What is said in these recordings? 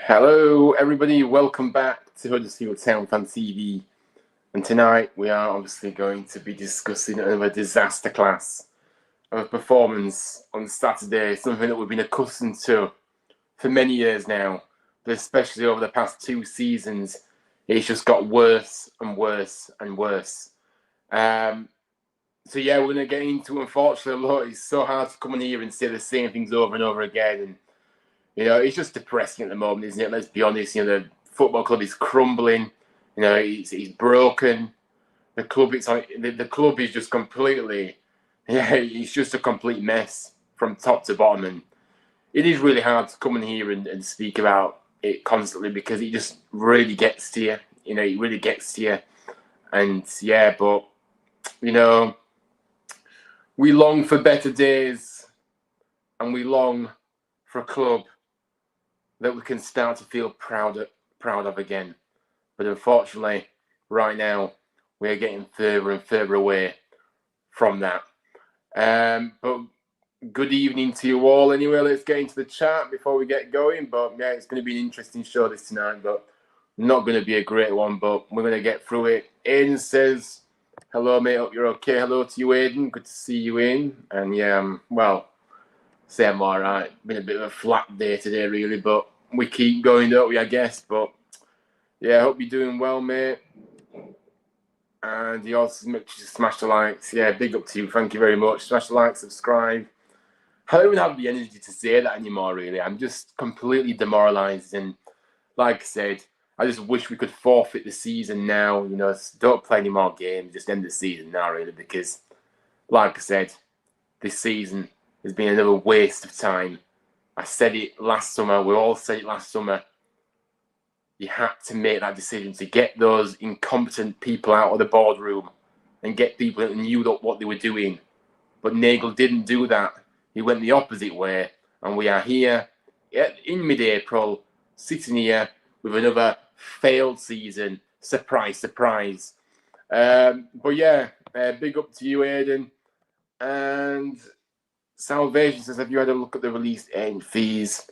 Hello everybody, welcome back to Huddersfield Town Fan TV, and tonight we are obviously going to be discussing another disaster class of a performance on Saturday, something that we've been accustomed to for many years now, but especially over the past 2 seasons, it's just got worse and worse and worse. So yeah, we're going to get into, unfortunately, look, it's so hard to come in here and say the same things over and over again, and you know, it's just depressing at the moment, isn't it? Let's be honest. You know, the football club is crumbling. You know, it's broken. The club, the club is just completely, it's just a complete mess from top to bottom. And it is really hard to come in here and speak about it constantly because it just really gets to you. You know, it really gets to you. And yeah, but you know, we long for better days, and we long for a club that we can start to feel proud of again. But unfortunately, right now, we are getting further and further away from that. But good evening to you all. Anyway, let's get into the chat before we get going. But yeah, it's going to be an interesting show this tonight, but not going to be a great one, but we're going to get through it. Aiden says, hello, mate, hope you're okay. Hello to you, Aiden. Good to see you in. And yeah, well, say I'm all right. Been a bit of a flat day today, really, but we keep going, don't we, I guess. But yeah, I hope you're doing well, mate. And you also make sure to smash the likes. Yeah, big up to you. Thank you very much. Smash the like, subscribe. I don't even have the energy to say that anymore, really. I'm just completely demoralised. And like I said, I just wish we could forfeit the season now. You know, don't play any more games. Just end the season now, really, because, like I said, this season has been another waste of time. I said it last summer. We all said it last summer. You had to make that decision to get those incompetent people out of the boardroom and get people that knew what they were doing. But Nagle didn't do that. He went the opposite way. And we are here in mid-April, sitting here with another failed season. Surprise, surprise. But yeah, big up to you, Aiden. And Salvation says, have you had a look at the release end fees?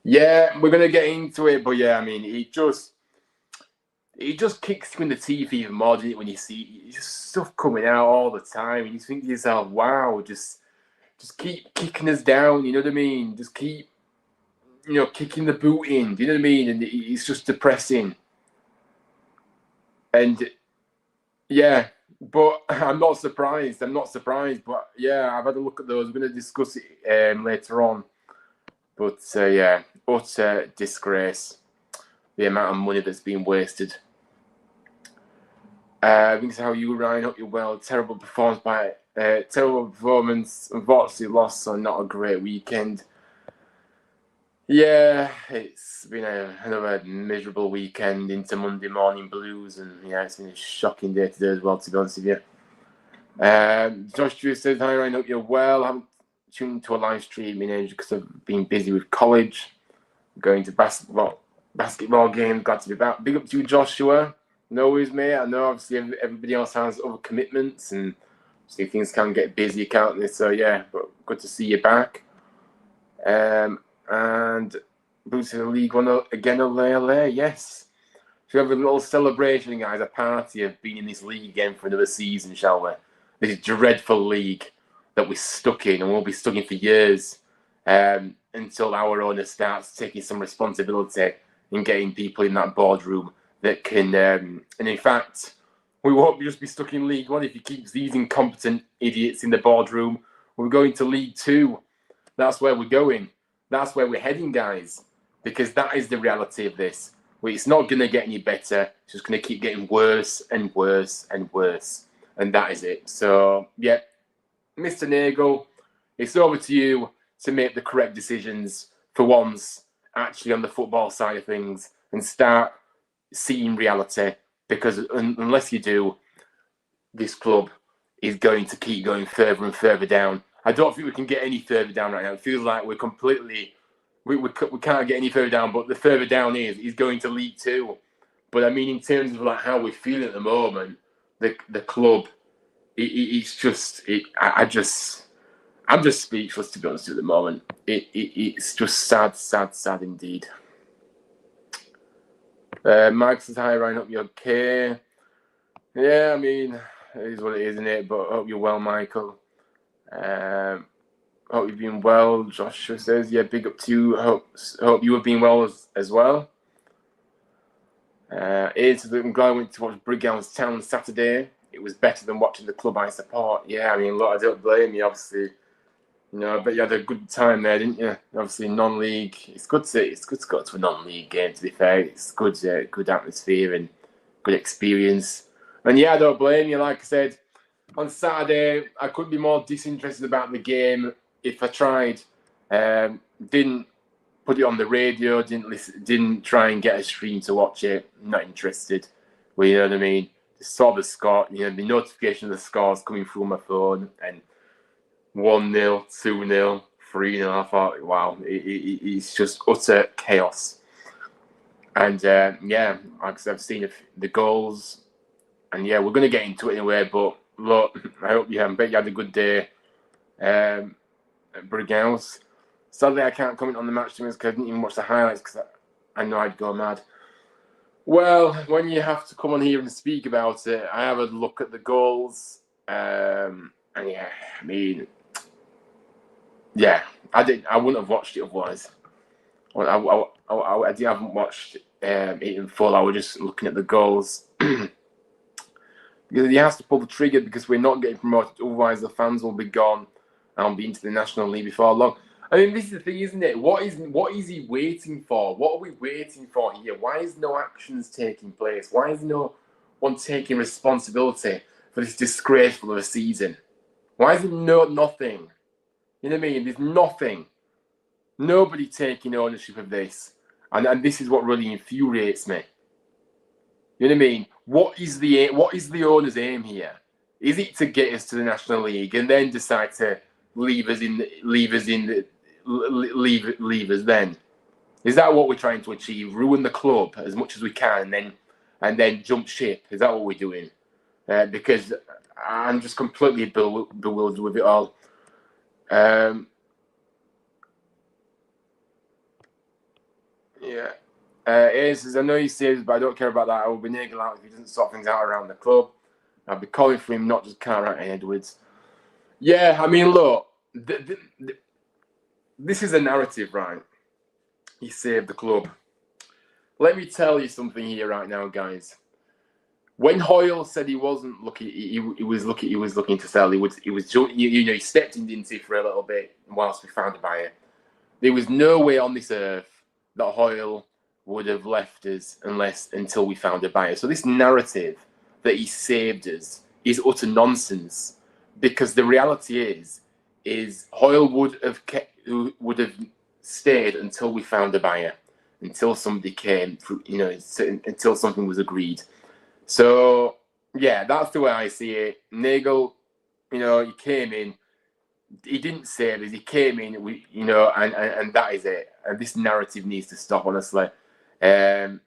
Yeah, we're going to get into it. But yeah, I mean, it just kicks you in the teeth even more, doesn't it, when you see just stuff coming out all the time. And you think to yourself, wow, just keep kicking us down, you know what I mean? Just keep, you know, kicking the boot in, do you know what I mean? And it's just depressing. And yeah, but I'm not surprised. But yeah, I've had a look at those. We're going to discuss it later on. But yeah, utter disgrace. The amount of money that's been wasted. Thanks how you, Ryan. Hope you're well. Terrible performance. Unfortunately lost, so not a great weekend. Yeah, it's been another miserable weekend into Monday morning blues, and yeah, it's been a shocking day today as well, to be honest with you. Josh Drew says, hi Ryan, hope you're well. I haven't tuned to a live stream in age because I've been busy with college, going to basketball games, glad to be back. Big up to you, Joshua. No worries, mate. I know obviously everybody else has other commitments, and obviously things can get busy, can't they? So yeah, but good to see you back. And Boots in the League One again, ole, yes. Should we have a little celebration, guys, a party of being in this league again for another season, shall we? This dreadful league that we're stuck in, and we'll be stuck in for years until our owner starts taking some responsibility in getting people in that boardroom that can, and in fact, we won't just be stuck in League One if he keeps these incompetent idiots in the boardroom. We're going to League Two. That's where we're going. That's where we're heading, guys, because that is the reality of this. It's not going to get any better. It's just going to keep getting worse and worse and worse. And that is it. So, yeah, Mr. Nagle, it's over to you to make the correct decisions for once, actually on the football side of things, and start seeing reality. Because unless you do, this club is going to keep going further and further down. I don't think we can get any further down right now. It feels like we're completely, we can't get any further down, but the further down is going to League Two. But I mean, in terms of like how we're feeling at the moment, the club, it's just, I'm just speechless, to be honest, at the moment. It's just sad indeed. Mike says, hi, Ryan, hope you're okay. Yeah, I mean, it is what it is, isn't it? But I hope you're well, Michael. Hope you've been well. Joshua says, yeah, big up to you. Hope you have been well as well. I'm glad I went to watch Brighouse Town Saturday. It was better than watching the club I support. Yeah, I mean, look, I don't blame you, obviously. You know, I bet you had a good time there, didn't you? Obviously, non-league. It's good to go to a non-league game, to be fair. It's good atmosphere and good experience. And yeah, I don't blame you. Like I said, on Saturday, I couldn't be more disinterested about the game if I tried. Didn't put it on the radio, didn't try and get a stream to watch it. Not interested. Well, you know what I mean? Just saw the score, the notification of the scores coming through my phone, and 1-0, 2-0, 3-0. I thought, wow, it's just utter chaos. And yeah, like I've seen the goals, and yeah, we're going to get into it anyway. But look, I hope you bet you had a good day at Brighouse. Sadly, I can't comment on the match because I didn't even watch the highlights because I know I'd go mad. Well, when you have to come on here and speak about it, I have a look at the goals. And yeah, I mean, yeah, I wouldn't have watched it otherwise. I haven't watched it in full. I was just looking at the goals. He has to pull the trigger because we're not getting promoted. Otherwise, the fans will be gone and I'll be into the National League before long. I mean, this is the thing, isn't it? What is he waiting for? What are we waiting for here? Why is no actions taking place? Why is no one taking responsibility for this disgraceful of a season? Why is there nothing? You know what I mean? There's nothing. Nobody taking ownership of this. And this is what really infuriates me. You know what I mean? What is the owner's aim here? Is it to get us to the National League and then decide to leave us then? Is that what we're trying to achieve? Ruin the club as much as we can and then jump ship? Is that what we're doing? Because I'm just completely bewildered with it all. Yeah. It says, I know he says, but I don't care about that. I will be Nagle out if he doesn't sort things out around the club. I'll be calling for him, not just Cartwright and Edwards. Yeah, I mean, look, this is a narrative, right? He saved the club. Let me tell you something here right now, guys. When Hoyle said he wasn't looking, he was looking to sell. He stepped in, didn't he, for a little bit whilst we found a buyer. There was no way on this earth that Hoyle would have left us until we found a buyer. So this narrative that he saved us is utter nonsense, because the reality is Hoyle would have stayed until we found a buyer, until somebody came, until something was agreed. So yeah, that's the way I see it. Nagle, he came in. He didn't save us. He came in. And that is it. And this narrative needs to stop, honestly. But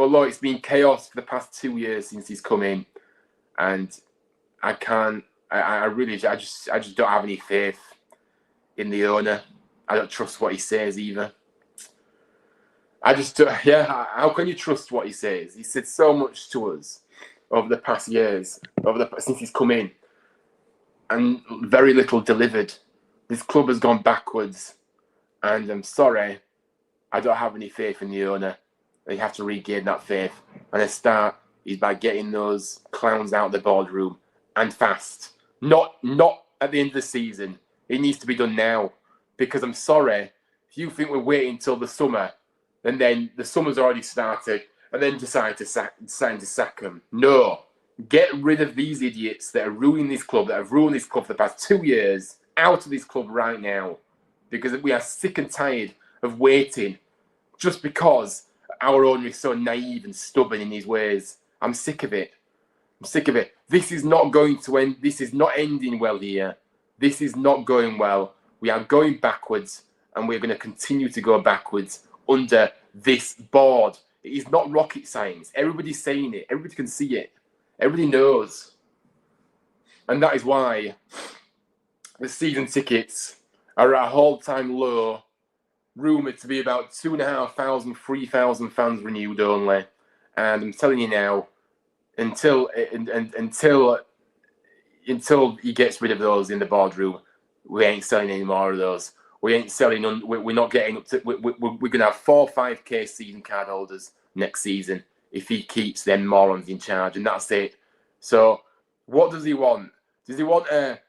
look, it's been chaos for the past 2 years since he's come in, and I can't. I just don't have any faith in the owner. I don't trust what he says either. I just don't. Yeah, how can you trust what he says? He said so much to us over the past years, since he's come in, and very little delivered. This club has gone backwards, and I'm sorry, I don't have any faith in the owner. You have to regain that faith, and the start is by getting those clowns out of the boardroom, and fast. Not at the end of the season. It needs to be done now, because I'm sorry, if you think we're waiting until the summer, and then the summer's already started, and then decide to sack them. No. Get rid of these idiots that are ruining this club, that have ruined this club for the past 2 years, out of this club right now. Because we are sick and tired of waiting just because our owner is so naive and stubborn in his ways. I'm sick of it. I'm sick of it. This is not going to end. This is not ending well here. This is not going well. We are going backwards, and we're going to continue to go backwards under this board. It is not rocket science. Everybody's saying it. Everybody can see it. Everybody knows. And that is why the season tickets are at a all-time low, rumoured to be about 2,500, 3,000 fans renewed only. And I'm telling you now, until he gets rid of those in the boardroom, we ain't selling any more of those. We ain't selling. We're not getting up to. We're gonna have 4 or 5K season card holders next season if he keeps them morons in charge, and that's it. So, what does he want? Does he want a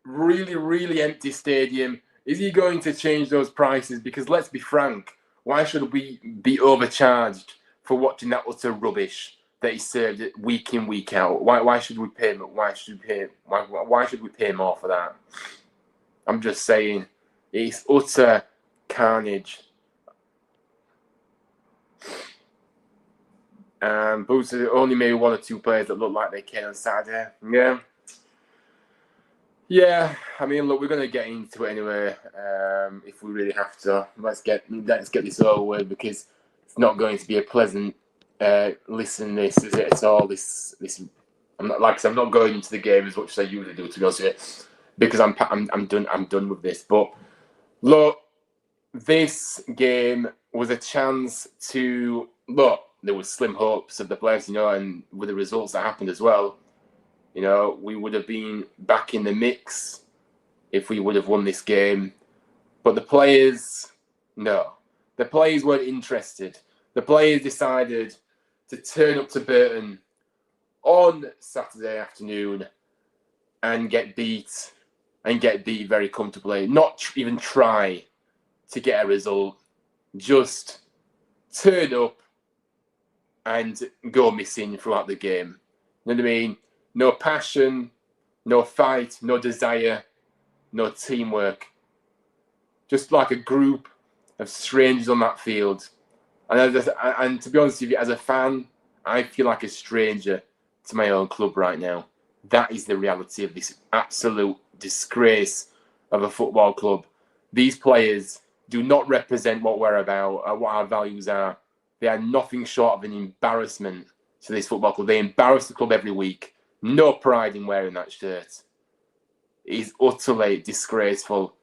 really, really empty stadium? Is he going to change those prices? Because let's be frank, why should we be overcharged for watching that utter rubbish that he served week in, week out? Why should we pay? Why should we pay more for that? I'm just saying, it's utter carnage. Boots only maybe 1 or 2 players that look like they can on Saturday. Yeah. I mean, look, we're going to get into it anyway. If we really have to, let's get this over with, because it's not going to be a pleasant listen. This is it at all. This. I'm not, like I said, I'm not going into the game as much as I usually do, to be honest with you, because I'm done. I'm done with this. But look, this game was a chance to look. There was slim hopes of the players, and with the results that happened as well, we would have been back in the mix if we would have won this game. But the players, no. The players weren't interested. The players decided to turn up to Burton on Saturday afternoon and get beat very comfortably. Not even try to get a result. Just turn up and go missing throughout the game. You know what I mean? No passion, no fight, no desire, no teamwork. Just like a group of strangers on that field. And to be honest with you, as a fan, I feel like a stranger to my own club right now. That is the reality of this absolute disgrace of a football club. These players do not represent what we're about or what our values are. They are nothing short of an embarrassment to this football club. They embarrass the club every week. No pride in wearing that shirt. It is utterly disgraceful.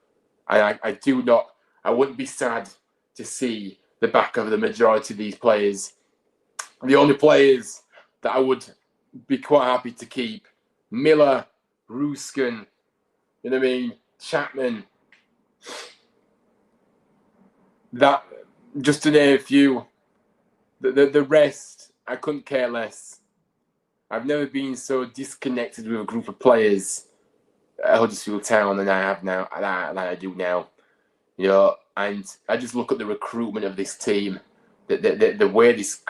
And I wouldn't be sad to see the back of the majority of these players. The only players that I would be quite happy to keep: Miller, Ruskin, you know what I mean, Chapman. That, just to name a few. The rest, I couldn't care less. I've never been so disconnected with a group of players at Huddersfield Town than I have now, than I do now. And I just look at the recruitment of this team, the way this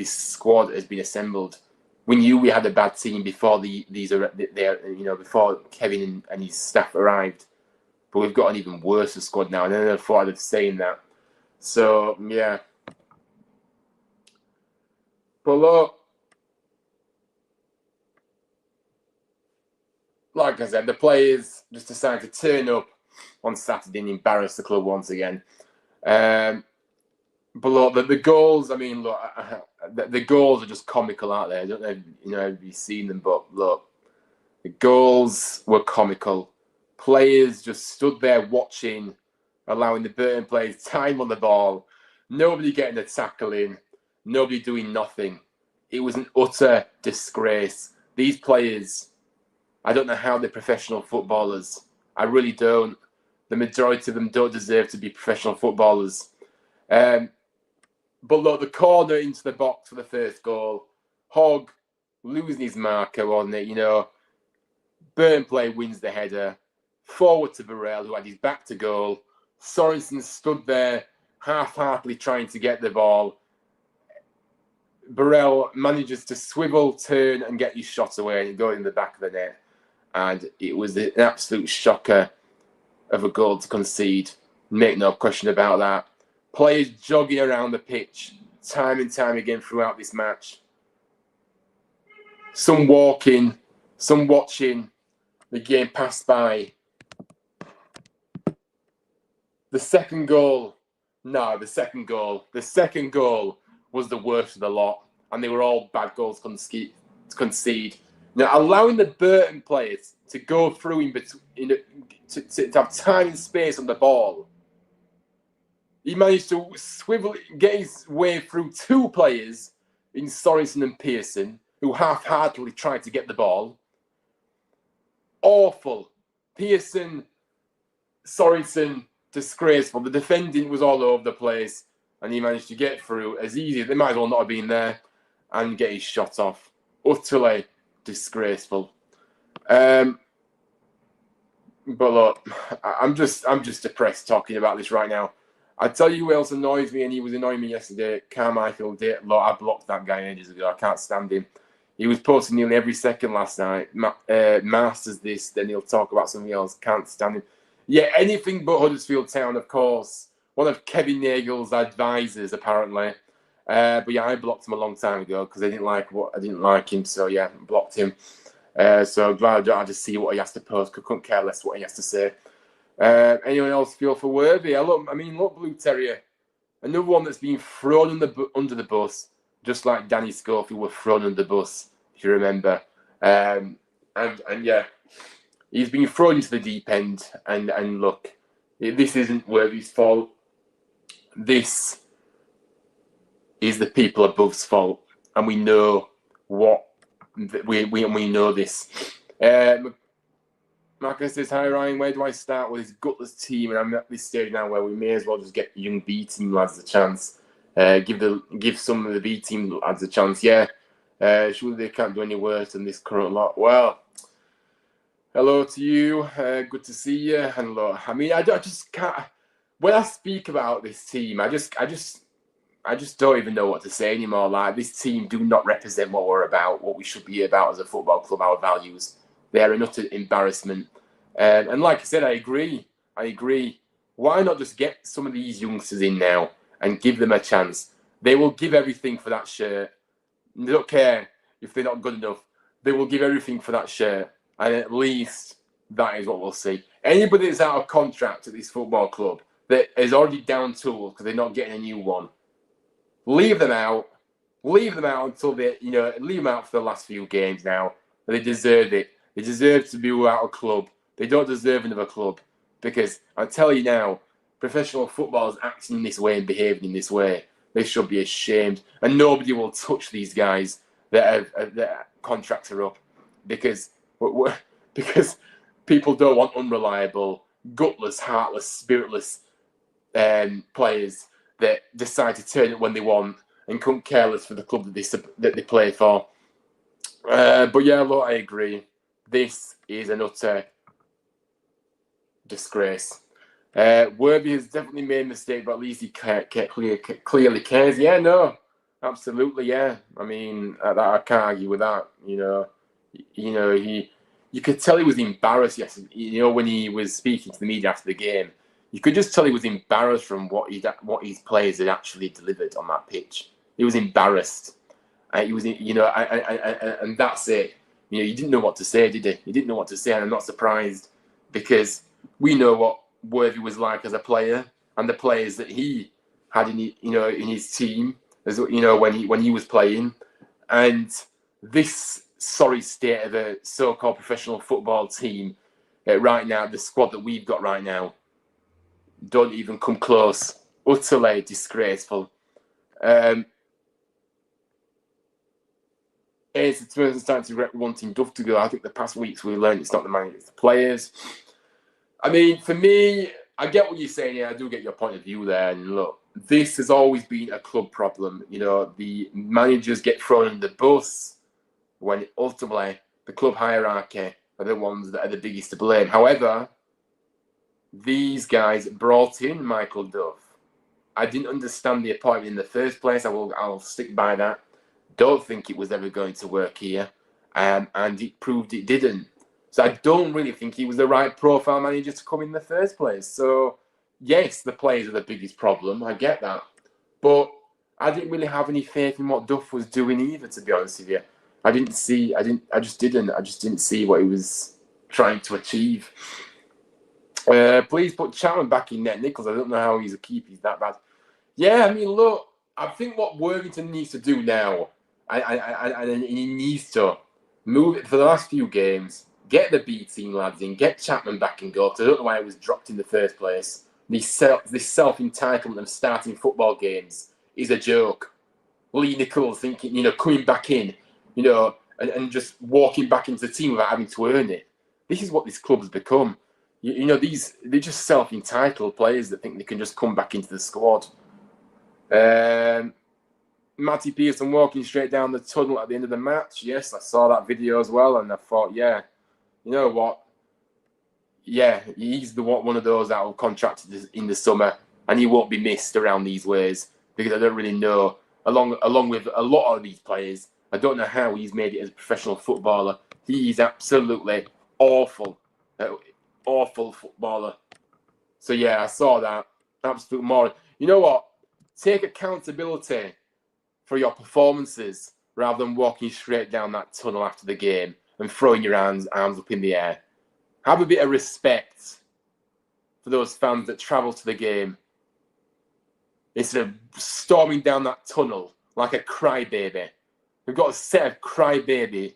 squad has been assembled. We knew we had a bad team before before Kevin and his staff arrived, but we've got an even worse squad now. And I never thought I'd saying that. So yeah. But look, like I said, the players just decided to turn up on Saturday and embarrass the club once again. But look, the goals, I mean, look, the goals are just comical, aren't they? I don't know if you've seen them, but look, the goals were comical. Players just stood there watching, allowing the Burton players time on the ball. Nobody getting a tackle in. Nobody doing nothing. It was an utter disgrace. These players, I don't know how they're professional footballers. I really don't. The majority of them don't deserve to be professional footballers. But look, the corner into the box for the first goal. Hogg losing his marker, wasn't it? Burton player wins the header. Forward to Burrell, who had his back to goal. Sorensen stood there half-heartedly trying to get the ball. Burrell manages to swivel, turn, and get his shot away and go in the back of the net. And it was an absolute shocker of a goal to concede. Make no question about that. Players jogging around the pitch time and time again throughout this match. some walking, some watching the game pass by. The second goal was the worst of the lot, and they were all bad goals to concede. Now, allowing the Burton players to go through in between, to have time and space on the ball, he managed to get his way through two players in Sorensen and Pearson, who half-heartedly tried to get the ball. Awful. Pearson, Sorensen, disgraceful. The defending was all over the place, and he managed to get through as easy. They might as well not have been there and get his shot off. Utterly disgraceful. But look, I'm just depressed talking about this right now. I tell you who else annoys me, and he was annoying me yesterday. Carmichael did. Look, I blocked that guy ages ago. I can't stand him. He was posting nearly every second last night. Masters this, then he'll talk about something else. Can't stand him. Yeah, anything but Huddersfield Town, of course. One of Kevin Nagle's advisors, apparently. But yeah, I blocked him a long time ago because I didn't like him. So yeah, blocked him. So glad I don't have to see what he has to post. Couldn't care less what he has to say. Anyone else feel for Worthy? Look, Blue Terrier, another one that's been thrown under the bus, just like Danny Schofield were thrown under the bus, if you remember. And yeah, he's been thrown into the deep end. And look, this isn't Worthy's fault. This is the people above's fault, and we know what we know this. Marcus says, hi Ryan, where do I start with this gutless team? And I'm at this stage now where we may as well just get young B team lads a chance. Give some of the B team lads a chance. Yeah, surely they can't do any worse than this current lot. Well, hello to you. Good to see you. And look, I just can't. When I speak about this team, I just don't even know what to say anymore. Like, this team do not represent what we're about, what we should be about as a football club, our values. They are an utter embarrassment. And like I said, I agree. Why not just get some of these youngsters in now and give them a chance? They will give everything for that shirt. They don't care if they're not good enough. They will give everything for that shirt. And at least that is what we'll see. Anybody that's out of contract at this football club that is already down tools because they're not getting a new one, leave them out. Leave them out until leave them out for the last few games now. They deserve it. They deserve to be without a club. They don't deserve another club. Because I tell you now, professional footballers acting in this way and behaving in this way, they should be ashamed. And nobody will touch these guys that contracts are up. Because people don't want unreliable, gutless, heartless, spiritless players that decide to turn it when they want and couldn't care less for the club that they play for. But yeah, look, I agree. This is an utter disgrace. Worthy has definitely made a mistake, but at least he clearly cares. Yeah, no, absolutely, yeah. I can't argue with that. You could tell he was embarrassed yesterday. When he was speaking to the media after the game, you could just tell he was embarrassed from what his players had actually delivered on that pitch. He was embarrassed. He was, and that's it. He didn't know what to say, did he? He didn't know what to say, and I'm not surprised because we know what Worthy was like as a player and the players that he had in his team, when he was playing, and this sorry state of a so-called professional football team right now, the squad that we've got right now, don't even come close. Utterly disgraceful. It's the person starting to regret wanting Duff to go. I think the past weeks we learned it's not the manager, it's the players. For me, I get what you're saying here. I do get your point of view there. And look, this has always been a club problem. The managers get thrown in the bus when ultimately the club hierarchy are the ones that are the biggest to blame. However, these guys brought in Michael Duff. I didn't understand the appointment in the first place. I'll stick by that. Don't think it was ever going to work here, and it proved it didn't. So I don't really think he was the right profile manager to come in the first place. So yes, the players are the biggest problem. I get that, but I didn't really have any faith in what Duff was doing either, to be honest with you. I just didn't see what he was trying to achieve. Please put Chapman back in net. Nichols, I don't know how he's a keeper. He's that bad. Yeah, I mean, look, I think what Worthington needs to do now, and he needs to move it for the last few games, get the B team lads in, get Chapman back in goal, because I don't know why it was dropped in the first place. This self-entitlement of starting football games is a joke. Lee Nichols thinking, coming back in, and just walking back into the team without having to earn it. This is what this club has become. They're just self-entitled players that think they can just come back into the squad. Matty Pearson walking straight down the tunnel at the end of the match. Yes, I saw that video as well, and I thought, yeah, you know what? Yeah, he's one of those that will contract in the summer, and he won't be missed around these ways, because I don't really know. Along with a lot of these players, I don't know how he's made it as a professional footballer. He's absolutely awful footballer. So yeah, I saw that. Absolute moron. You know what? Take accountability for your performances rather than walking straight down that tunnel after the game and throwing your arms up in the air. Have a bit of respect for those fans that travel to the game instead of storming down that tunnel like a crybaby. We've got a set of crybabies,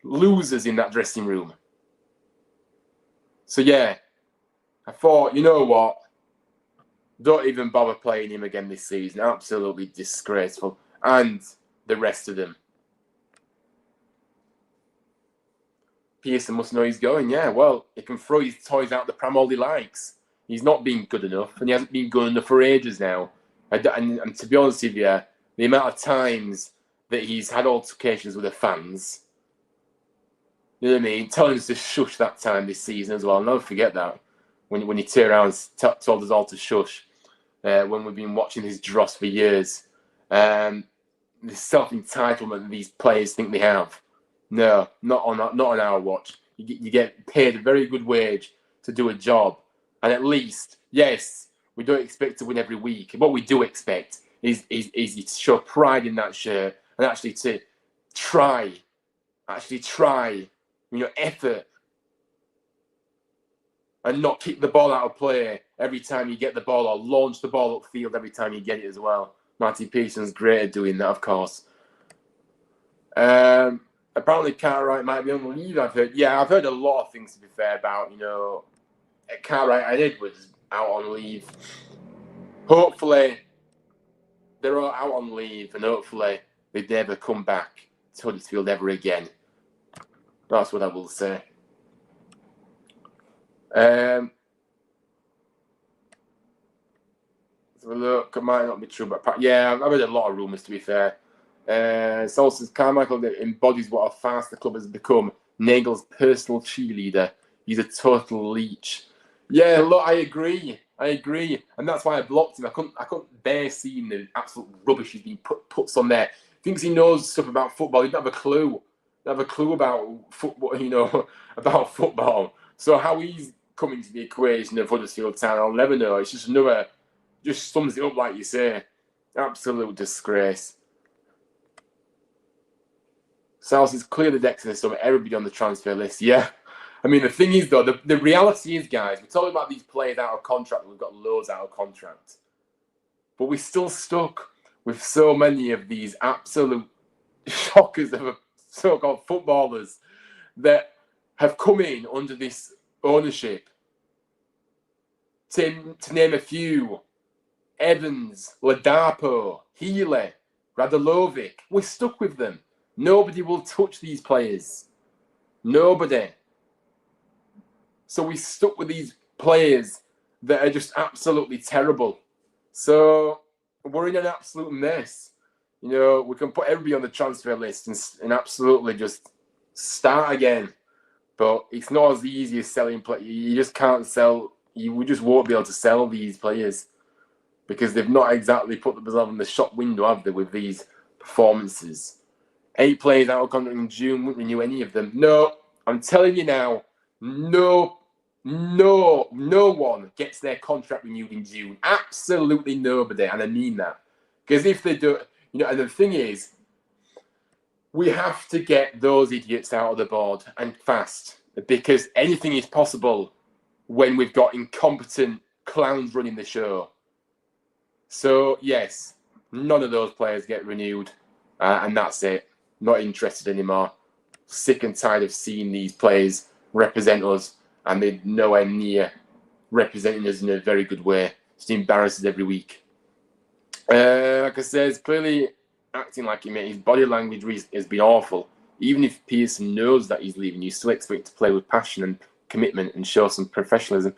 losers in that dressing room. So yeah, I thought, you know what? Don't even bother playing him again this season. Absolutely disgraceful. And the rest of them. Pearson must know he's going. Yeah, well, he can throw his toys out the pram all he likes. He's not been good enough, and he hasn't been good enough for ages now. And to be honest with you, the amount of times that he's had altercations with the fans, you know what I mean? Telling us to shush that time this season as well. I'll never forget that. When he turned around and told us all to shush. When we've been watching his dross for years. The self-entitlement that these players think they have. No, not on our watch. You get paid a very good wage to do a job. And at least, yes, we don't expect to win every week. What we do expect is you to show pride in that shirt and actually to try, effort. And not kick the ball out of play every time you get the ball, or launch the ball upfield every time you get it as well. Matty Pearson's great at doing that, of course. Apparently Cartwright might be on leave, I've heard. Yeah, I've heard a lot of things, to be fair, about, Cartwright and Edwards out on leave. Hopefully, they're all out on leave, and hopefully they never come back to Huddersfield ever again. That's what I will say. So look, it might not be true, but yeah, I've heard a lot of rumours, to be fair. Saul says Carmichael embodies what a farce the club has become. Nagle's personal cheerleader. He's a total leech. Yeah, look, I agree, and that's why I blocked him. I couldn't bear seeing the absolute rubbish he's been puts on there. Thinks he knows stuff about football. He doesn't have a clue. About football, about football. So how he's coming to the equation of Huddersfield Town, I'll never know. It's just sums it up like you say. Absolute disgrace. South is clear the decks in the summer. Everybody on the transfer list. Yeah. I mean, the thing is, though, the reality is, guys, we're talking about these players out of contract. We've got loads out of contract. But we're still stuck with so many of these absolute shockers of so-called footballers that have come in under this ownership. To name a few: Evans, Ladapo, Healy, Radolovic. We're stuck with them. Nobody will touch these players. Nobody. So we're stuck with these players that are just absolutely terrible. So we're in an absolute mess. We can put everybody on the transfer list and absolutely just start again. But it's not as easy as selling players. You just can't sell. We just won't be able to sell these players because they've not exactly put themselves in the shop window, have they, with these performances? 8 players out of contract in June, wouldn't renew any of them. No, I'm telling you now, no one gets their contract renewed in June. Absolutely nobody, and I mean that. Because if they do, and the thing is, We have to get those idiots out of the board and fast, because anything is possible when we've got incompetent clowns running the show. So, yes, none of those players get renewed, and that's it. Not interested anymore. Sick and tired of seeing these players represent us, and they're nowhere near representing us in a very good way. Just embarrasses every week. Like I said, it's clearly acting like him. His body language has been awful. Even if Pearson knows that he's leaving, you still expect to play with passion and commitment and show some professionalism.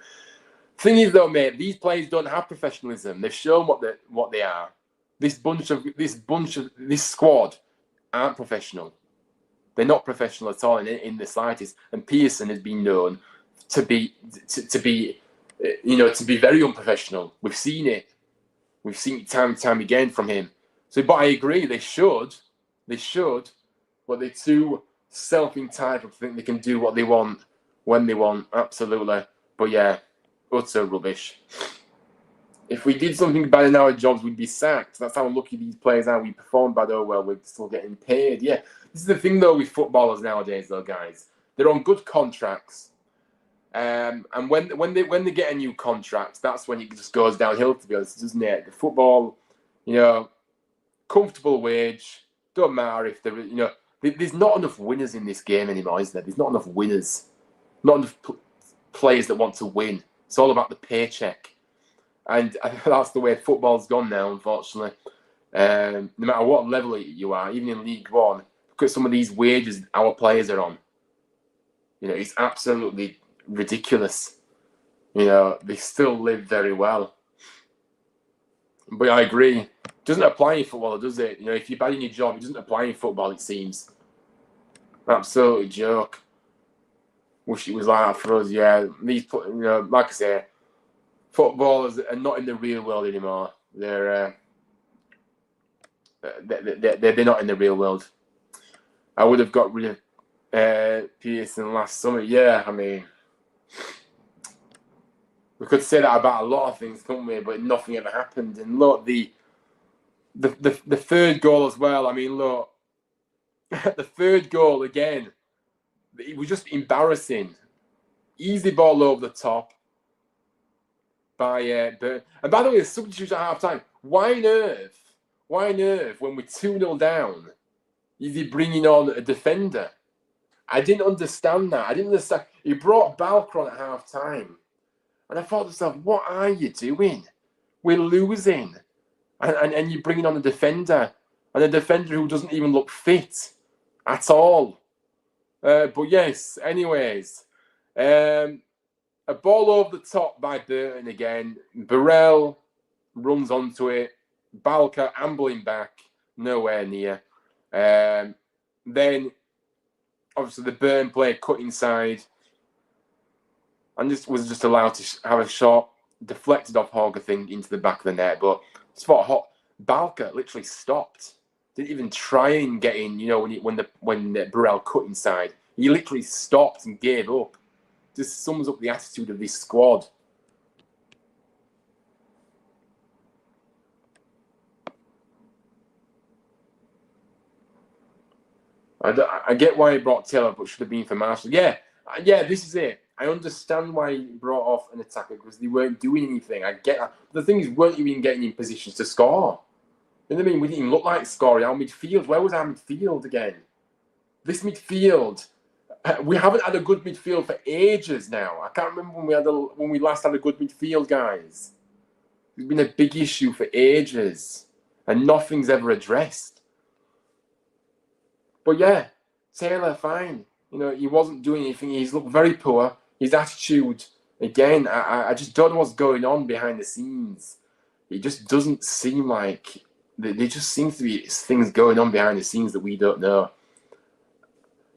Thing is, though, mate, these players don't have professionalism. They've shown what they are. This squad aren't professional. They're not professional at all in the slightest. And Pearson has been known to be very unprofessional. We've seen it. We've seen it time and time again from him. So, but I agree, they should, but they're too self-entitled to think they can do what they want when they want. Absolutely. But yeah, utter rubbish. If we did something bad in our jobs, we'd be sacked. That's how lucky these players are. We perform bad, oh well, we're still getting paid. Yeah, this is the thing though with footballers nowadays, though, guys. They're on good contracts. And when they get a new contract, that's when it just goes downhill, to be honest, doesn't it? The football, comfortable wage, don't matter if there, there's not enough winners in this game anymore, is there? There's not enough winners, not enough players that want to win. It's all about the paycheck, and that's the way football's gone now, unfortunately. No matter what level you are, even in League One, look at some of these wages our players are on. It's absolutely ridiculous. They still live very well. But I agree. It doesn't apply in football, does it? If you're bad in your job, it doesn't apply in football, it seems. Absolutely joke. Wish it was like that for us, yeah. These, like I say, footballers are not in the real world anymore. They're not in the real world. I would have got rid of Pearson last summer. Yeah, I mean, we could say that about a lot of things, couldn't we? But nothing ever happened. And look, the third goal as well. I mean, look, the third goal again. It was just embarrassing. Easy ball over the top by Burton. And by the way, the substitute at half time. Why on earth, when we're 2-0 down, is he bringing on a defender? I didn't understand that. I didn't understand. He brought Balker on at half time. And I thought to myself, what are you doing? We're losing. And you're bringing on a defender. And a defender who doesn't even look fit at all. But yes, anyways. A ball over the top by Burton again. Burrell runs onto it. Balker ambling back. Nowhere near. Then, obviously, the Burton player cut inside. And this was just allowed to have a shot deflected off Hogger thing into the back of the net. But it's what Balker literally stopped. Didn't even try and get in. When Burrell cut inside, he literally stopped and gave up. Just sums up the attitude of this squad. I get why he brought Taylor, but should have been for Marshall. Yeah, this is it. I understand why he brought off an attacker, because they weren't doing anything. I get that. The thing is, weren't even getting in positions to score. You know what I mean? We didn't even look like scoring. Our midfield, where was our midfield again? This midfield, we haven't had a good midfield for ages now. I can't remember when we last had a good midfield, guys. It's been a big issue for ages, and nothing's ever addressed. But yeah, Taylor, fine. He wasn't doing anything. He's looked very poor. His attitude, again, I just don't know what's going on behind the scenes. It just doesn't seem like... There just seems to be things going on behind the scenes that we don't know.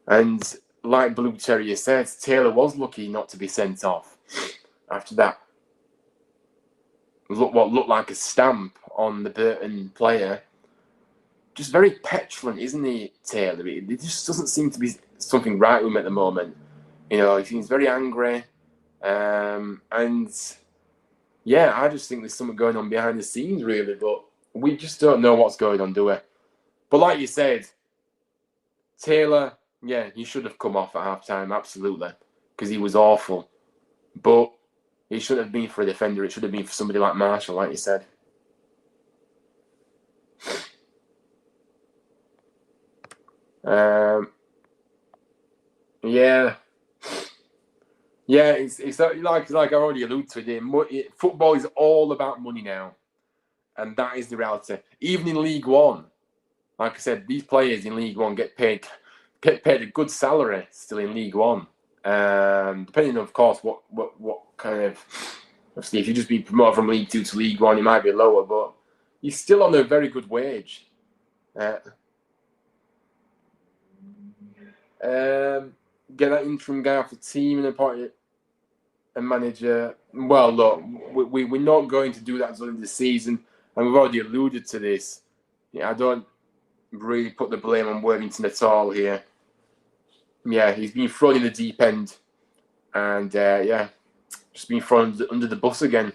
And like Blue Terrier says, Taylor was lucky not to be sent off after that. What looked like a stamp on the Burton player. Just very petulant, isn't he, Taylor? It just doesn't seem to be something right with him at the moment. He seems very angry. And yeah, I just think there's something going on behind the scenes, really. But we just don't know what's going on, do we? But like you said, Taylor, yeah, he should have come off at half-time, absolutely, because he was awful. But it shouldn't have been for a defender. It should have been for somebody like Marshall, like you said. Yeah. Yeah, it's like I already alluded to it. Football is all about money now, and that is the reality. Even in League One, like I said, these players in League One get paid a good salary still in League One. Depending, of course, what kind of, obviously, if you just be promoted from League Two to League One, it might be lower, but you're still on a very good wage. Get that interim guy off the team and appoint a manager. Well, look, we're not going to do that until the season, and we've already alluded to this. Yeah, I don't really put the blame on Worthington at all here. Yeah, he's been thrown in the deep end, and yeah, just been thrown under the bus again.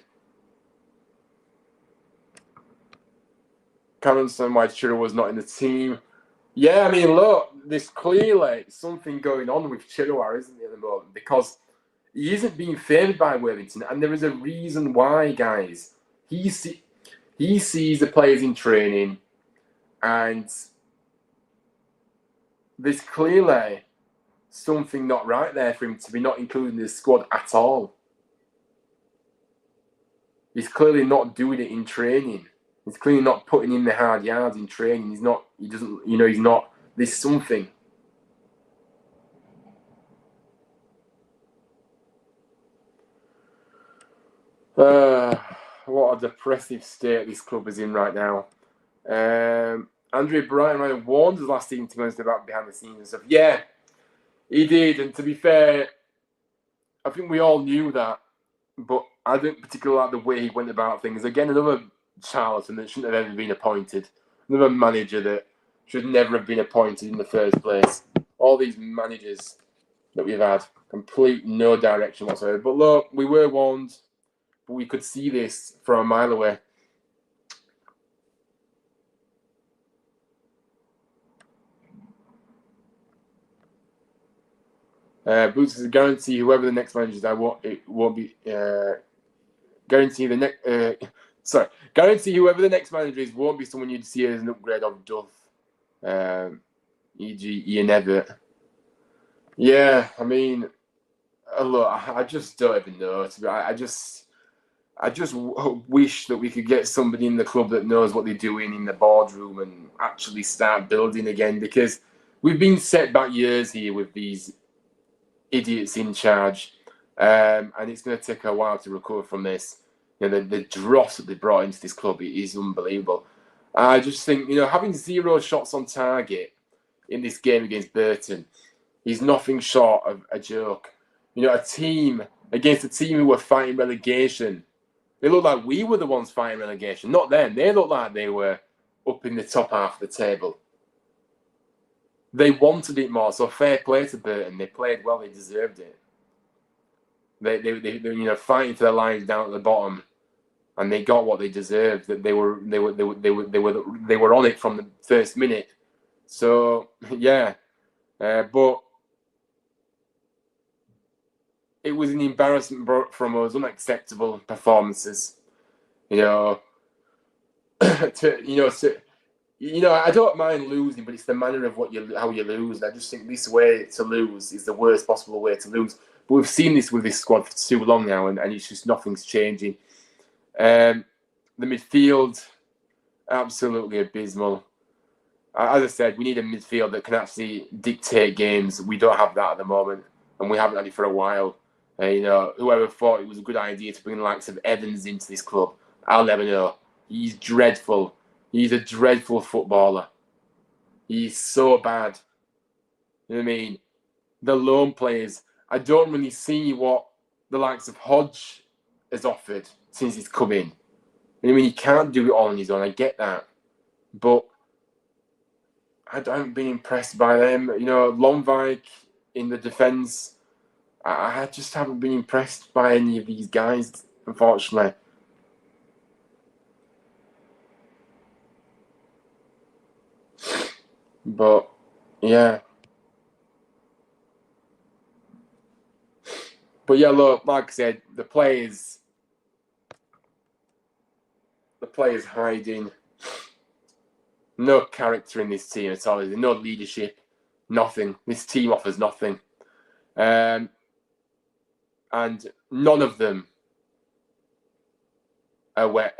Can't understand why Chiro was not in the team. Yeah, I mean, look, there's clearly something going on with Chirwell, isn't there, at the moment? Because he isn't being favoured by Worthington, and there is a reason why, guys. He sees the players in training, and there's clearly something not right there for him to be not included in the squad at all. He's clearly not doing it in training. He's clearly not putting in the hard yards in training. He's not. He doesn't. He's not. There's something. What a depressive state this club is in right now. Andre Brighton warned us last season, to be honest, about behind the scenes and stuff. Yeah, he did. And to be fair, I think we all knew that. But I didn't particularly like the way he went about things. Again, another charlatan that shouldn't have ever been appointed. Another manager that should never have been appointed in the first place. All these managers that we've had, complete no direction whatsoever. But look, we were warned, but we could see this from a mile away. Boots is a guarantee whoever the next manager is, it won't be guarantee the next. Guarantee whoever the next manager is won't be someone you'd see as an upgrade of Duff, e.g. Ian Evatt. Yeah, I mean, look, I just don't even know. I just wish that we could get somebody in the club that knows what they're doing in the boardroom and actually start building again, because we've been set back years here with these idiots in charge, and it's going to take a while to recover from this. The dross that they brought into this club is unbelievable. I just think, having 0 shots on target in this game against Burton is nothing short of a joke. A team against a team who were fighting relegation. They looked like we were the ones fighting relegation, not them. They looked like they were up in the top half of the table. They wanted it more, so fair play to Burton. They played well. They deserved it. They fighting for their lives down at the bottom, and they got what they deserved. That they were on it from the first minute. So yeah, but it was an embarrassment from us, unacceptable performances. I don't mind losing, but it's the manner of how you lose. I just think this way to lose is the worst possible way to lose. But we've seen this with this squad for too long now, and it's just nothing's changing. The midfield, absolutely abysmal. As I said, we need a midfield that can actually dictate games. We don't have that at the moment, and we haven't had it for a while. Whoever thought it was a good idea to bring the likes of Evans into this club, I'll never know. He's dreadful. He's a dreadful footballer. He's so bad. You know what I mean? The lone players, I don't really see what the likes of Hodge has offered since he's come in. I mean, he can't do it all on his own. I get that. But I haven't been impressed by them. Longvik in the defence, I just haven't been impressed by any of these guys, unfortunately. But yeah, But yeah, look, like I said, the players hiding. No character in this team at all. There's no leadership, nothing. This team offers nothing. And none of them are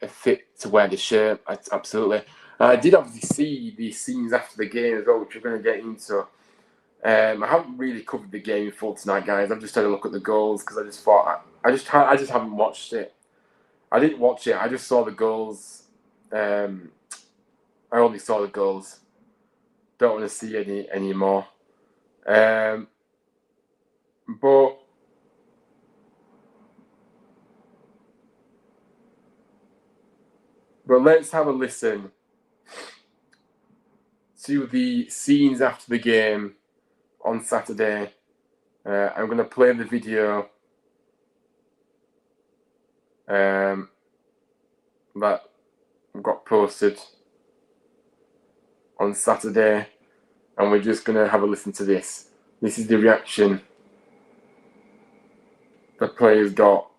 fit to wear the shirt. Absolutely. I did obviously see the scenes after the game as well, which we're going to get into. I haven't really covered the game in full tonight, guys. I've just had a look at the goals because I just thought I just haven't watched it. I didn't watch it. I just saw the goals. I only saw the goals. Don't want to see any more. But let's have a listen to the scenes after the game on Saturday. I'm going to play the video that got posted on Saturday, and we're just going to have a listen to this. This is the reaction the players got.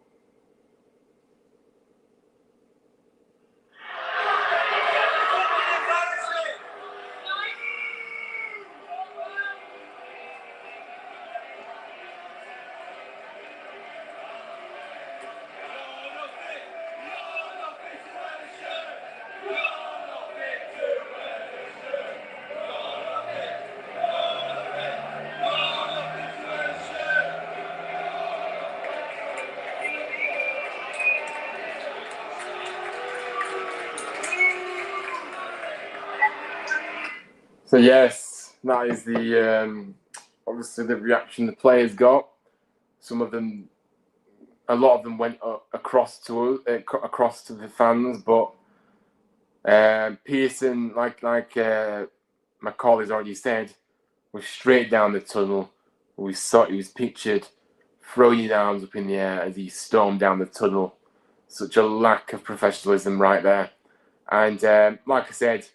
So yes, that is the obviously the reaction the players got. Some of them, a lot of them went across to the fans, but Pearson, like Macaulay's already said, was straight down the tunnel. We saw he was pictured throwing his arms up in the air as he stormed down the tunnel. Such a lack of professionalism right there. And like I said,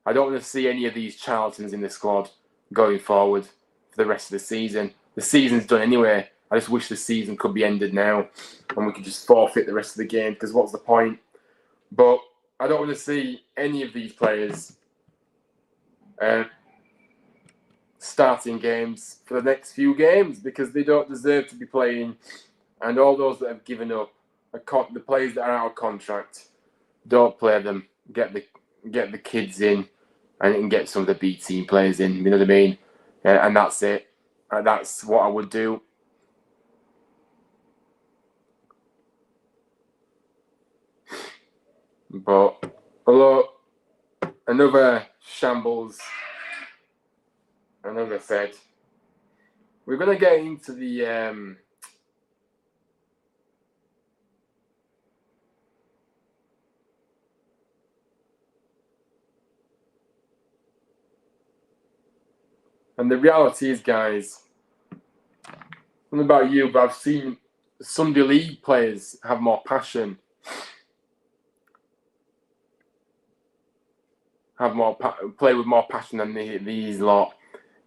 I don't want to see any of these Charltons in the squad going forward for the rest of the season. The season's done anyway. I just wish the season could be ended now and we could just forfeit the rest of the game, because what's the point? But I don't want to see any of these players starting games for the next few games, because they don't deserve to be playing. And all those that have given up, the players that are out of contract, don't play them. Get the kids in and get some of the B team players in. You know what I mean? And that's it. That's what I would do. But look, another shambles. Another said. We're gonna get into the and the reality is, guys, I don't know about you, but I've seen Sunday League players have more passion, play with more passion than these lot.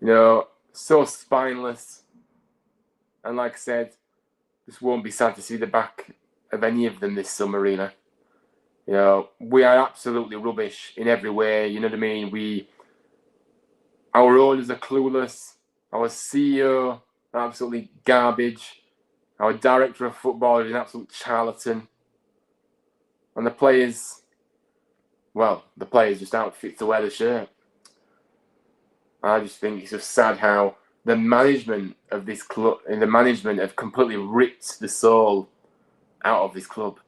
You know, so spineless. And like I said, just won't be sad to see the back of any of them this summer, really. You know, we are absolutely rubbish in every way. You know what I mean? Our owners are clueless. Our CEO are absolutely garbage. Our director of football is an absolute charlatan. And the players just aren't fit to wear the shirt. I just think it's just sad how the management of this club and the management have completely ripped the soul out of this club,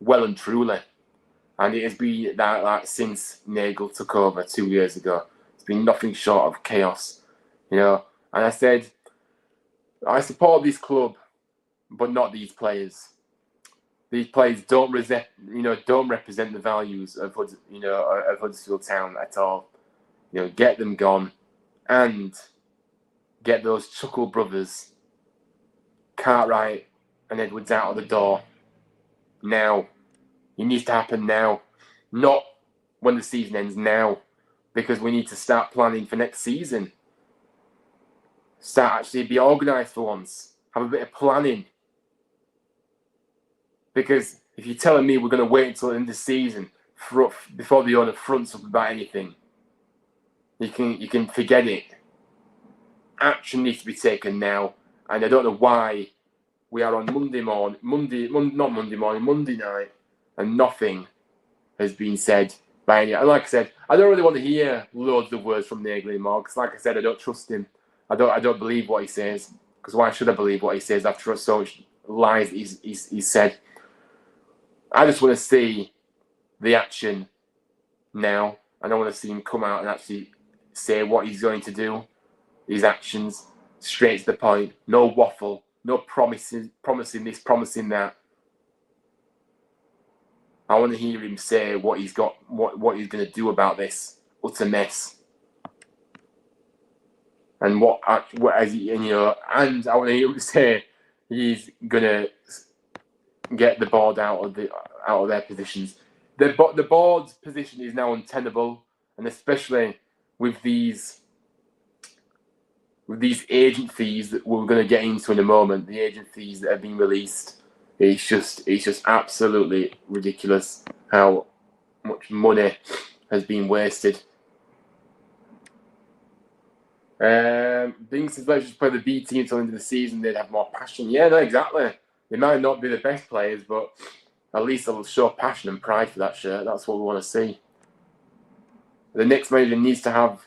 well and truly. And it has been that since Nagle took over 2 years ago. It's been nothing short of chaos, you know. And I said, I support this club, but not these players. These players don't represent the values of Huddersfield Town at all. You know, get them gone, and get those Chuckle brothers, Cartwright and Edwards, out of the door now. It needs to happen now, not when the season ends, now, because we need to start planning for next season. Start actually be organised for once. have a bit of planning. Because if you're telling me we're going to wait until the end of the season before the owner fronts up about anything, you can forget it. Action needs to be taken now, and I don't know why we are on Monday night, and nothing has been said by any. And like I said, I don't really want to hear loads of words from Nagle anymore, because like I said, I don't trust him. I don't believe what he says, because why should I believe what he says after so much lies he's said? I just want to see the action now, and I want to see him come out and actually say what he's going to do, his actions, straight to the point, no waffle, no promising this, promising that. I want to hear him say what he's got, what he's going to do about this utter mess, and and I want to hear him say he's going to get the board out of their positions. The board's position is now untenable, and especially with these agent fees that we're going to get into in a moment, the agent fees that have been released, it's just absolutely ridiculous how much money has been wasted. Bing says, let's just play the B team until the end of the season, they'd have more passion. Yeah, no, exactly. They might not be the best players, but at least they'll show passion and pride for that shirt. That's what we want to see. The next manager needs to have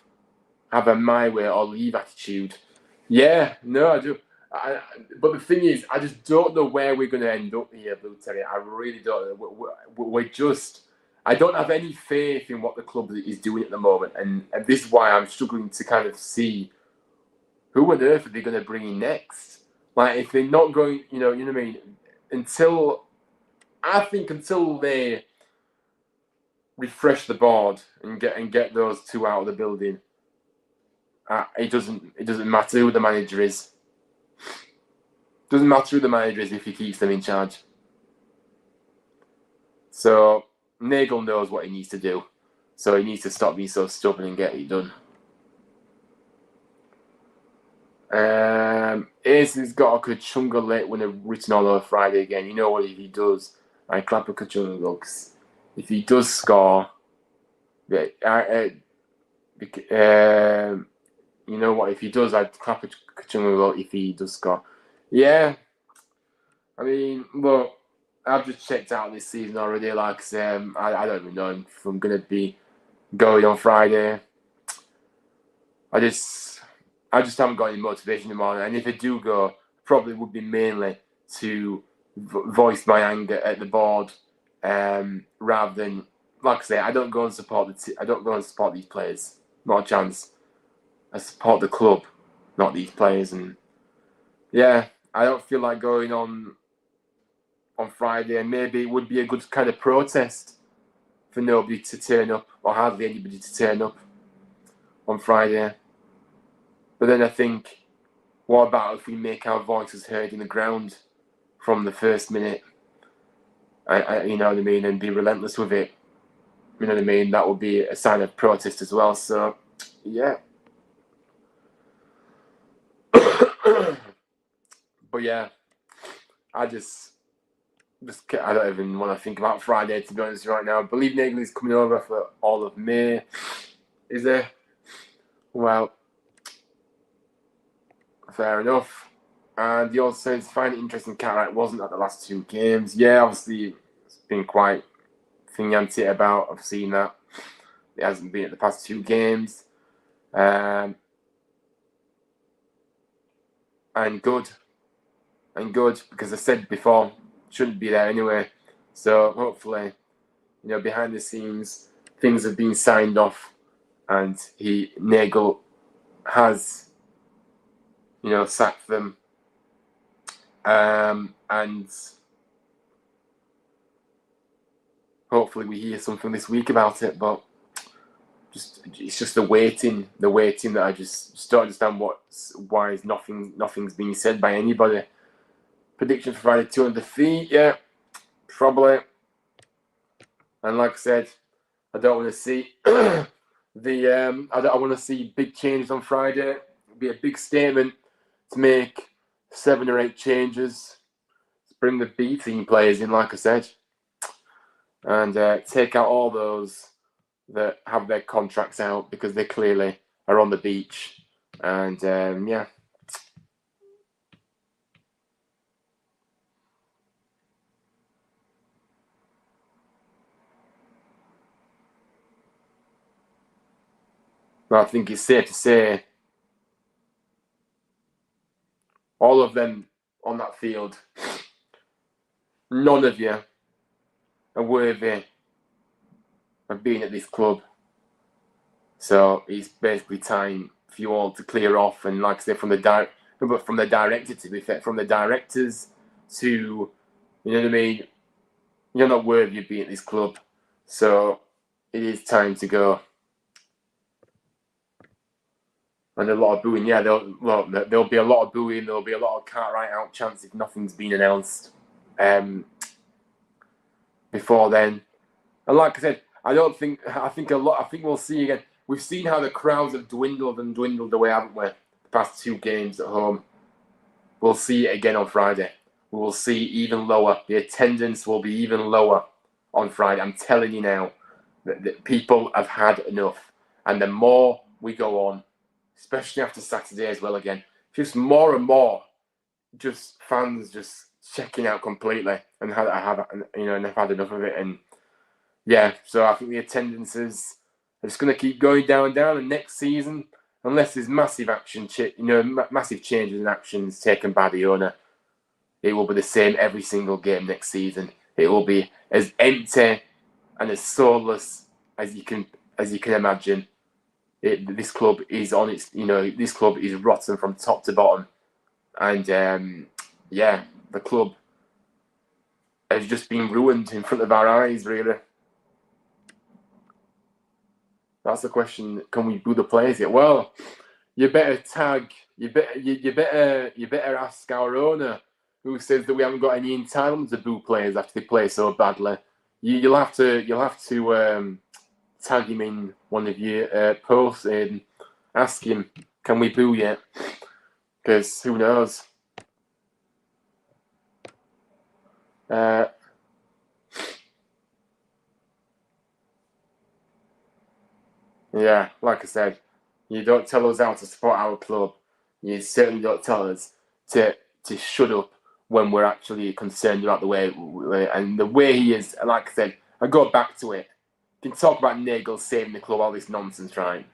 a my way or leave attitude. Yeah, no, I do. But the thing is, I just don't know where we're going to end up here, Blue Terry. I really don't know. We're just... I don't have any faith in what the club is doing at the moment. And this is why I'm struggling to kind of see who on earth are they going to bring in next. Like, if they're not going... You know what I mean? Until they refresh the board and get those two out of the building, it doesn't matter who the manager is. Doesn't matter who the manager is if he keeps them in charge. So Nagle knows what he needs to do. So he needs to stop being so stubborn and get it done. Ace has got a Kachunga late winner written all over Friday again. You know what, if he does, I clap a Kachunga looks. If he does score, you know what, if he does, I'd clap a Kachunga goal if he does score. Yeah. I mean, look, I've just checked out this season already. Like I say, I don't even know if I'm going to be going on Friday. I just haven't got any motivation anymore. And if I do go, probably would be mainly to voice my anger at the board, rather than, like I say, I don't go and support these players. Not a chance. I support the club, not these players. And yeah, I don't feel like going on Friday, and maybe it would be a good kind of protest for nobody to turn up, or hardly anybody to turn up on Friday. But then I think, what about if we make our voices heard in the ground from the first minute? You know what I mean, and be relentless with it. You know what I mean? That would be a sign of protest as well. So, yeah. But yeah, I don't even want to think about Friday, to be honest, right now. I believe Nagle is coming over for all of May. Is there? Well, fair enough. And he also says, find it interesting, Cartwright wasn't at the last two games. Yeah, obviously, it's been quite thingy about. I've seen that. It hasn't been at the past two games. And good. And good, because I said before, shouldn't be there anyway. So hopefully, behind the scenes, things have been signed off, and Nagle has, sacked them. And hopefully we hear something this week about it. But it's just the waiting that I just don't understand why is nothing's being said by anybody. Prediction for Friday, 200 feet, yeah, probably. And like I said, I don't want to see I want to see big changes on Friday. It'd be a big statement to make 7 or 8 changes. Bring the B team players in, like I said, and take out all those that have their contracts out because they clearly are on the beach. And yeah. I think it's safe to say all of them on that field, none of you are worthy of being at this club. So it's basically time for you all to clear off. And like I say, from the director, to be fair, from the directors to, you know what I mean, you're not worthy of being at this club. So it is time to go. And a lot of booing. Yeah, there'll be a lot of booing. There'll be a lot of Cartwright out chants if nothing's been announced before then. And like I said, I think we'll see again. We've seen how the crowds have dwindled away, haven't we? The past 2 games at home. We'll see it again on Friday. We will see even lower. The attendance will be even lower on Friday. I'm telling you now that people have had enough. And the more we go on, especially after Saturday as well again, just more and more just fans just checking out completely and have had enough of it. And yeah, so I think the attendances are just going to keep going down, and next season, unless there's massive massive changes in actions taken by the owner, it will be the same every single game next season. It will be as empty and as soulless as you can imagine. This club is on its, this club is rotten from top to bottom, and yeah, the club has just been ruined in front of our eyes, really. That's the question. Can we boo the players yet? Well, you better ask our owner, who says that we haven't got any entitlement to boo players after they play so badly. You'll have to tag him in one of your posts and ask him, can we boo yet? Because who knows? Yeah, like I said, you don't tell us how to support our club. You certainly don't tell us to shut up when we're actually concerned about the way and the way he is. Like I said, I go back to it. You can talk about Nagle saving the club, all this nonsense, right?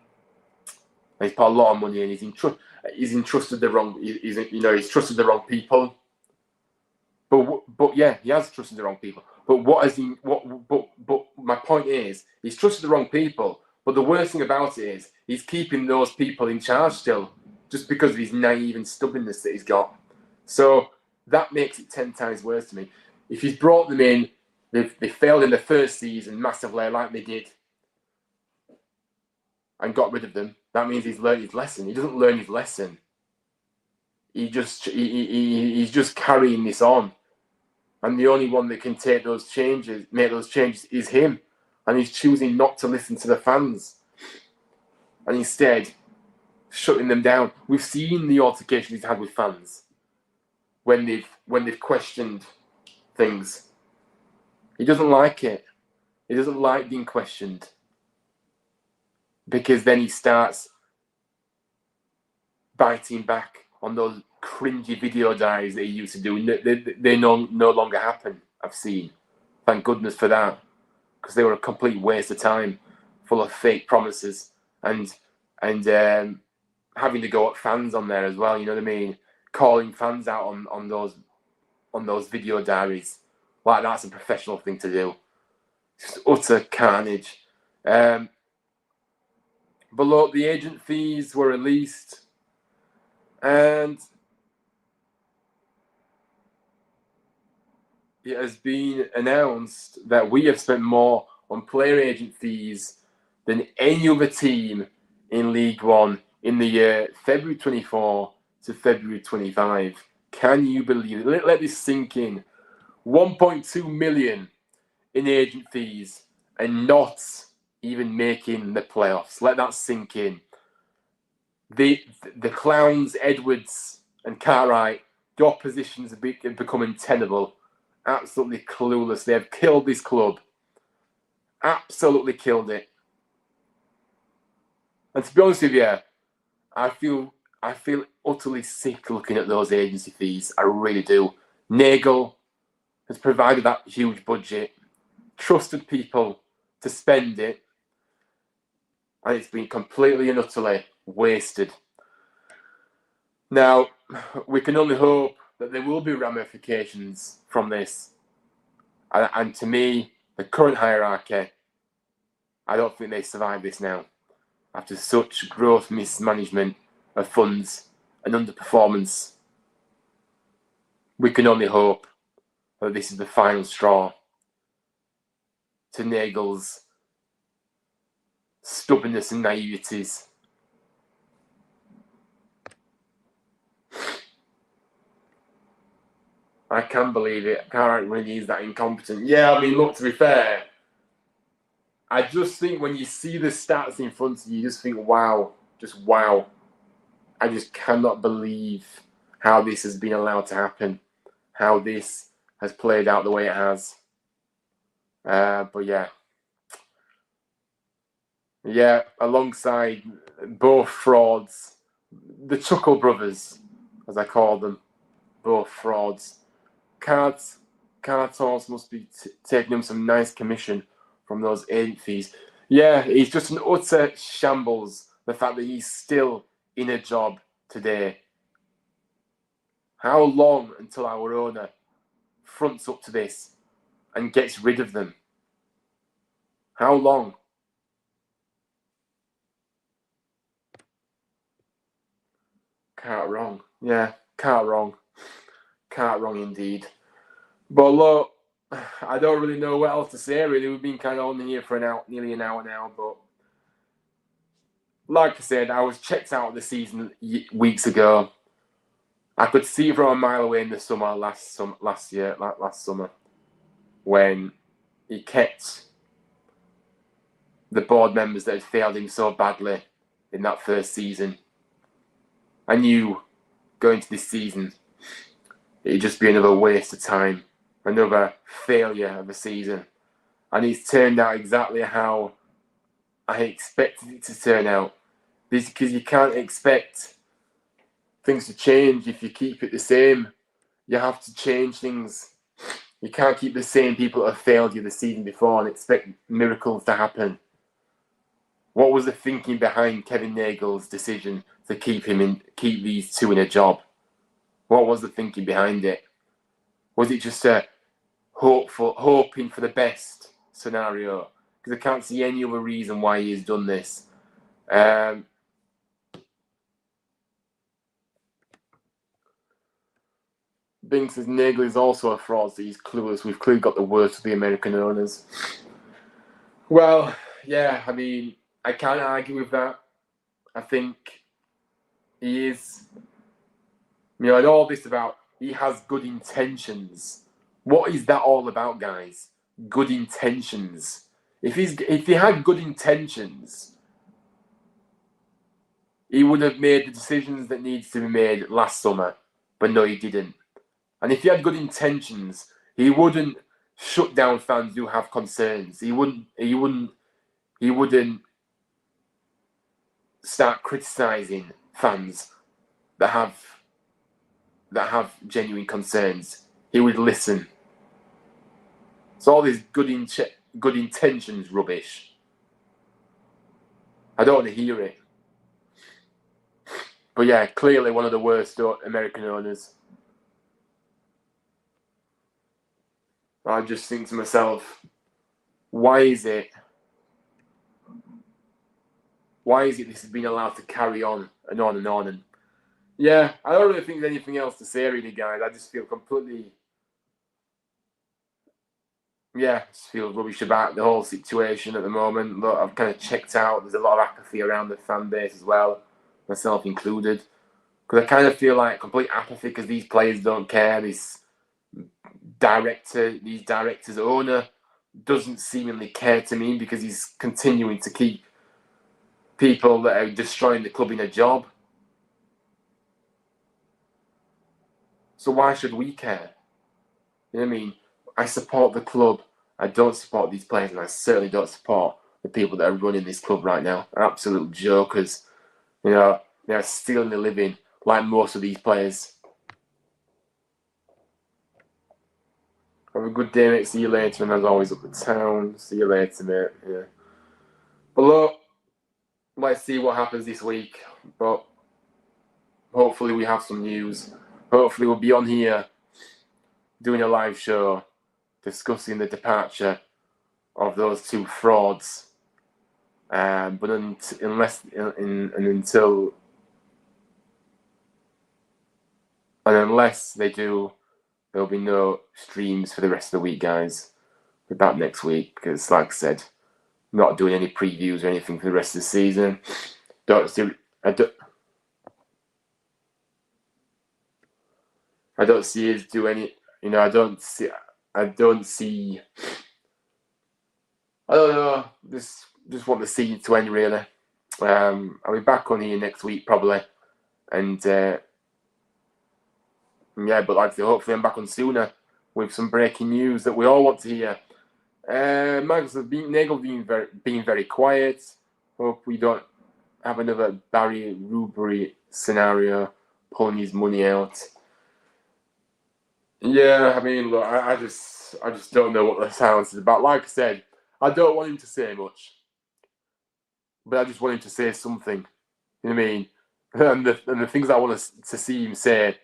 He's put a lot of money in. He's entrusted the wrong. He's trusted the wrong people. But yeah, he has trusted the wrong people. But what has he? But my point is, he's trusted the wrong people. But the worst thing about it is, he's keeping those people in charge still, just because of his naive and stubbornness that he's got. So that makes it 10 times worse to me. If he's brought them in, they failed in the first season massively, like they did, and got rid of them. That means he's learned his lesson. He doesn't learn his lesson. He's just carrying this on. And the only one that can make those changes is him. And he's choosing not to listen to the fans. And instead, shutting them down. We've seen the altercation he's had with fans when they've questioned things. He doesn't like it. He doesn't like being questioned. Because then he starts biting back on those cringy video diaries that he used to do. They no longer happen, I've seen. Thank goodness for that. Because they were a complete waste of time, full of fake promises, and having to go at fans on there as well. You know what I mean? Calling fans out on those video diaries, like that's a professional thing to do. Just utter carnage. Below, the agent fees were released, and it has been announced that we have spent more on player agent fees than any other team in League One in the year February 24 to February 25. Can you believe it? Let this sink in. 1.2 million in agent fees and not even making the playoffs. Let that sink in. The clowns, Edwards and Cartwright, the oppositions have become untenable. Absolutely clueless. They have killed this club. Absolutely killed it. And to be honest with you, I feel utterly sick looking at those agency fees. I really do. Nagle has provided that huge budget, trusted people to spend it, and it's been completely and utterly wasted. Now, we can only hope that there will be ramifications from this. And to me, the current hierarchy, I don't think they survive this now. After such gross mismanagement of funds and underperformance, we can only hope that this is the final straw to Nagle's stubbornness and naiveties. I can't believe it. Carragher really is that incompetent. Yeah, I mean, look, to be fair, I just think when you see the stats in front of you, you just think, wow, just wow. I just cannot believe how this has been allowed to happen, how this has played out the way it has. But yeah. Yeah, alongside both frauds, the Chuckle Brothers, as I call them, both frauds. Cartos must be taking him some nice commission from those agent fees. Yeah, he's just an utter shambles, the fact that he's still in a job today. How long until our owner fronts up to this and gets rid of them? How long? Can't wrong. Yeah, can't wrong. Can't wrong indeed. But look, I don't really know what else to say, really. We've been kind of on here for nearly an hour now. But like I said, I was checked out of the season weeks ago. I could see from a mile away in the summer last summer, when he kept the board members that had failed him so badly in that first season. I knew going into this season, it'd just be another waste of time, another failure of a season. And it's turned out exactly how I expected it to turn out. Because you can't expect things to change if you keep it the same. You have to change things. You can't keep the same people that have failed you the season before and expect miracles to happen. What was the thinking behind Kevin Nagle's decision to keep these two in a job? What was the thinking behind it? Was it just a hoping for the best scenario? Because I can't see any other reason why he has done this. Bing says Nagle is also a fraud, so he's clueless. We've clearly got the worst of the American owners. Well, yeah, I mean, I can't argue with that. I think he is, and all this about he has good intentions. What is that all about, guys? Good intentions. If he had good intentions, he would have made the decisions that needs to be made last summer. But no, he didn't. And if he had good intentions, he wouldn't shut down fans who have concerns. He wouldn't start criticising fans that have genuine concerns. He would listen. So all this good intentions rubbish, I don't want to hear it. But yeah, clearly one of the worst American owners. I just think to myself, why is it this has been allowed to carry on and on and on? And yeah, I don't really think there's anything else to say, really, guys. I just feel completely, just feel rubbish about the whole situation at the moment. Look, I've kind of checked out. There's a lot of apathy around the fan base as well, myself included. Because I kind of feel like complete apathy because these players don't care. These directors' owner doesn't seemingly care to me because he's continuing to keep people that are destroying the club in a job. So why should we care? You know what I mean? I support the club. I don't support these players, and I certainly don't support the people that are running this club right now. Absolute jokers. You know, they're stealing the living like most of these players. Have a good day, mate. See you later. And as always, up the town. See you later, mate. Yeah. But look, let's see what happens this week. But hopefully we have some news. Hopefully we'll be on here doing a live show discussing the departure of those two frauds. But unless they do, there'll be no streams for the rest of the week, guys. We're back next week because, like I said, I'm not doing any previews or anything for the rest of the season. I don't see us do any. You know, I don't see. I don't know. Just want the season to end, really. I'll be back on here next week probably, and yeah. But like I say, hopefully I'm back on sooner with some breaking news that we all want to hear. Nagle being very quiet. Hope we don't have another Barry Rubery scenario, pulling his money out. Yeah, I mean, look, I just don't know what the silence is about. Like I said, I don't want him to say much, but I just want him to say something. You know what I mean? And the things I want to see him say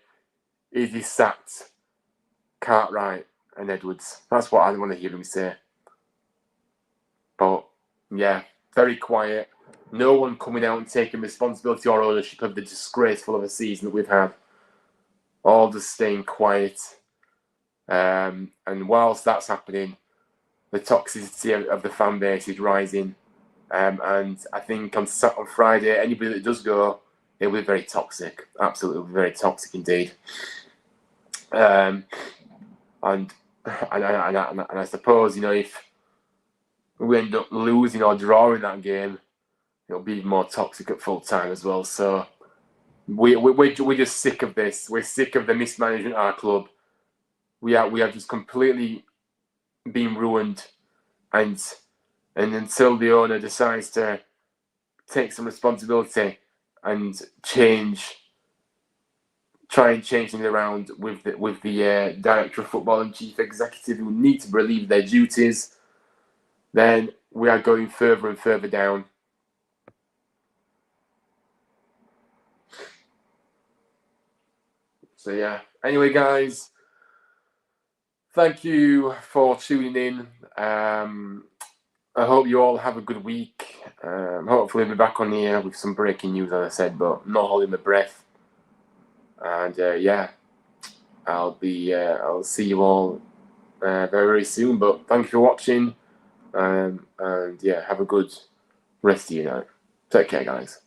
is he sacked Cartwright and Edwards. That's what I want to hear him say. But yeah, very quiet. No one coming out and taking responsibility or ownership of the disgraceful of a season that we've had. All just staying quiet. And whilst that's happening, the toxicity of the fan base is rising. And I think on Friday, anybody that does go, it'll be very toxic. Absolutely very toxic indeed. And I suppose, you know, if we end up losing or drawing that game, it'll be more toxic at full time as well. So we're just sick of this. We're sick of the mismanagement of our club. We have just completely been ruined, and until the owner decides to take some responsibility and try and change things around with the director of football and chief executive who need to relieve their duties, then we are going further and further down. So yeah. Anyway, guys, thank you for tuning in. I hope you all have a good week. Hopefully I'll be back on here with some breaking news, as I said, but not holding my breath. And yeah, I'll see you all very, very soon. But thank you for watching. And yeah, have a good rest of your night. Take care, guys.